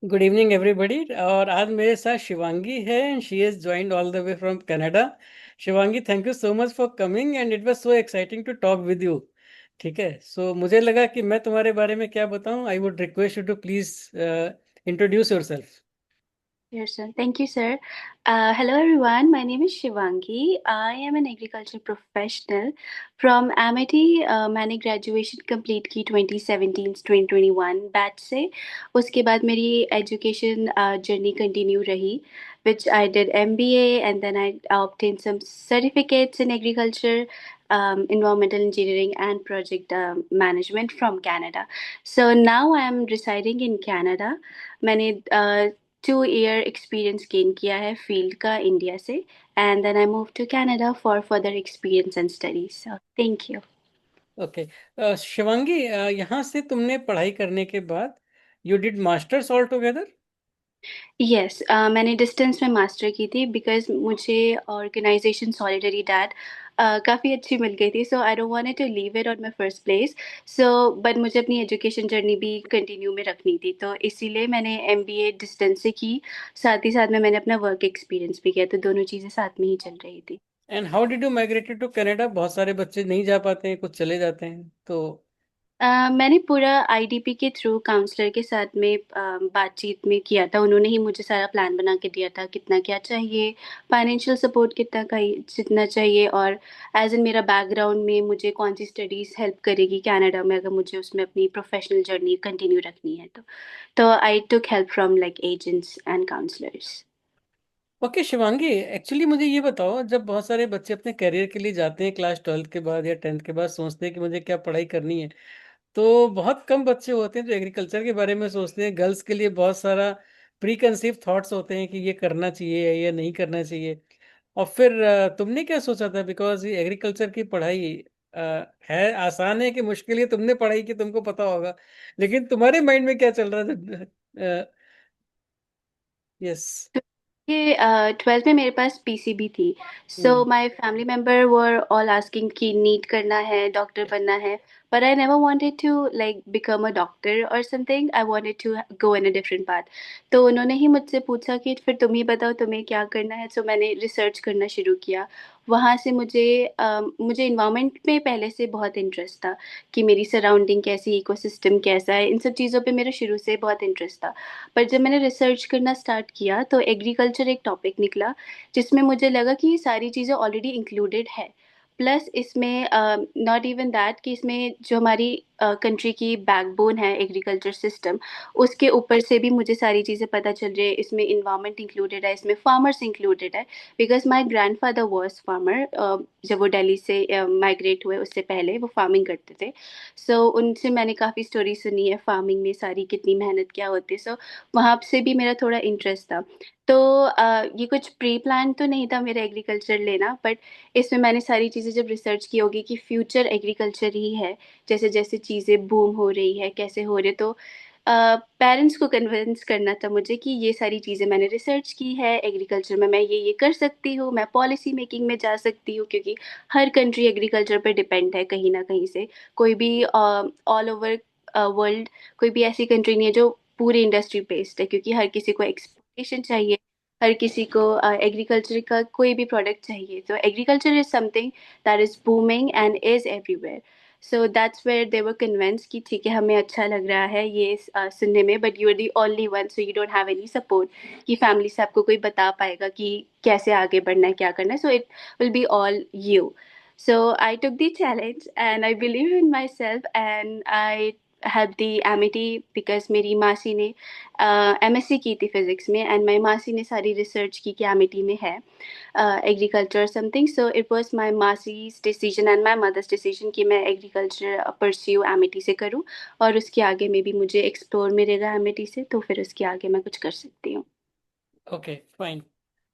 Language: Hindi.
Good evening everybody. और आज मेरे साथ शिवांगी है and she is joined all the way from Canada. Shivangi, thank you so much for coming and it was so exciting to talk with you. ठीक है, सो मुझे लगा कि मैं तुम्हारे बारे में क्या बताऊं। I would request you to please introduce yourself. Yes, sir. Thank you, sir. Hello, everyone. My name is Shivangi. I am an agriculture professional from Amity. मैंने graduation complete की 2017 से 2021 बैच से। उसके बाद मेरी education journey continue रही, which I did MBA and then I obtained some certificates in agriculture, environmental engineering and project management from Canada. So now I am residing in Canada. मैंने 2 year एक्सपीरियंस गेन किया है फील्ड का इंडिया से and then I move to Canada for further experience and studies so thank you. Okay. Shivangi, यहाँ से तुमने पढ़ाई करने के बाद you did masters all together. Yes, मैंने डिस्टेंस में मास्टर की थी बिकॉज मुझे ऑर्गेनाइजेशन सॉलिडरी डैट काफ़ी अच्छी मिल गई थी, so I don't wanted to leave it on my first place. So but मुझे अपनी एजुकेशन जर्नी भी कंटिन्यू में रखनी थी, तो इसीलिए मैंने एमबीए डिस्टेंस से की। साथ ही साथ में मैंने अपना वर्क एक्सपीरियंस भी किया, तो दोनों चीज़ें साथ में ही चल रही थी। And how did you migrated to Canada? बहुत सारे बच्चे नहीं जा पाते हैं, कुछ चले जाते हैं तो। मैंने पूरा आईडीपी के थ्रू काउंसलर के साथ में बातचीत में किया था। उन्होंने ही मुझे सारा प्लान बना के दिया था, कितना क्या चाहिए, फाइनेंशियल सपोर्ट जितना चाहिए, और एज इन मेरा बैकग्राउंड में मुझे कौन सी स्टडीज़ हेल्प करेगी कनाडा में अगर मुझे उसमें अपनी प्रोफेशनल जर्नी कंटिन्यू रखनी है तो I took help from like agents and counsellors. Okay Shivangi, actually मुझे ये बताओ, जब बहुत सारे बच्चे अपने करियर के लिए जाते हैं क्लास 12 के बाद या 10th के बाद, सोचते हैं कि मुझे क्या पढ़ाई करनी है, तो बहुत कम बच्चे होते हैं जो एग्रीकल्चर के बारे में सोचते हैं। गर्ल्स के लिए बहुत सारा प्री कंसीव थॉट्स होते हैं कि ये करना चाहिए या नहीं करना चाहिए। और फिर तुमने क्या सोचा था? बिकॉज एग्रीकल्चर की पढ़ाई है आसान है कि मुश्किल है, तुमने पढ़ाई की, तुमको पता होगा। लेकिन तुम्हारे माइंड में क्या चल रहा था? यस। ये 12th में मेरे पास पीसीबी थी। So hmm. My family member were all asking कि नीट करना है, डॉक्टर बनना है, but I never wanted to like become a doctor or something. I wanted to go in a different path. तो उन्होंने ही मुझसे पूछा कि फिर तुम ही बताओ तुम्हें क्या करना है। सो मैंने रिसर्च करना शुरू किया। वहाँ से मुझे इन्वायरमेंट में पहले से बहुत इंटरेस्ट था कि मेरी सराउंडिंग कैसी, इकोसिस्टम कैसा है, इन सब चीज़ों पे मेरा शुरू से बहुत इंटरेस्ट था। पर जब मैंने रिसर्च करना स्टार्ट किया तो एग्रीकल्चर एक टॉपिक निकला जिसमें मुझे लगा कि ये सारी चीज़ें ऑलरेडी इंक्लूडेड है। प्लस इसमें नॉट इवन दैट कि इसमें जो हमारी कंट्री की बैकबोन है एग्रीकल्चर सिस्टम, उसके ऊपर से भी मुझे सारी चीज़ें पता चल रही है। इसमें इन्वायरमेंट इंक्लूडेड है, इसमें फार्मर्स इंक्लूडेड है, because my grand father was farmer. जब वो दिल्ली से माइग्रेट हुए उससे पहले वो फार्मिंग करते थे। सो उनसे मैंने काफ़ी स्टोरी सुनी है फार्मिंग में सारी कितनी मेहनत क्या होती है। सो वहाँ से भी मेरा थोड़ा इंटरेस्ट था। तो ये कुछ प्री प्लान तो नहीं था मेरा एग्रीकल्चर लेना, बट इसमें मैंने सारी चीज़ें जब रिसर्च की होगी कि फ्यूचर एग्रीकल्चर ही है, जैसे जैसे चीज़ें बूम हो रही है कैसे हो रहे, तो पेरेंट्स को कन्विंस करना था मुझे कि ये सारी चीज़ें मैंने रिसर्च की है, एग्रीकल्चर में मैं ये कर सकती हूँ, मैं पॉलिसी मेकिंग में जा सकती हूँ, क्योंकि हर कंट्री एग्रीकल्चर पर डिपेंड है कहीं ना कहीं से। कोई भी ऑल ओवर वर्ल्ड कोई भी ऐसी कंट्री नहीं है जो पूरी इंडस्ट्री बेस्ड है, क्योंकि हर किसी को एक्सपोर्टेशन चाहिए, हर किसी को एग्रीकल्चर का कोई भी प्रोडक्ट चाहिए। तो agriculture is something that is booming and is everywhere. So that's where they were convince कि ठीक है, हमें अच्छा लग रहा है ये सुनने में, but you are the only one, so you don't have any support कि फैमिली से आपको कोई बता पाएगा कि कैसे आगे बढ़ना है, क्या करना है। So it will be all you. So I took the challenge and I believe in myself and I had the amity because मेरी मासी ने एमएससी की थी फिजिक्स में, एंड मेरी मासी ने सारी रिसर्च की कि एमिटी में है agriculture something. So it was my मासीज decision and my mother's decision कि मैं एग्रीकल्चर परस्यू एमिटी से करूं, और उसके आगे में भी मुझे एक्सप्लोर मिलेगा एमिटी से, तो फिर उसके आगे मैं कुछ कर सकती हूँ। Okay fine.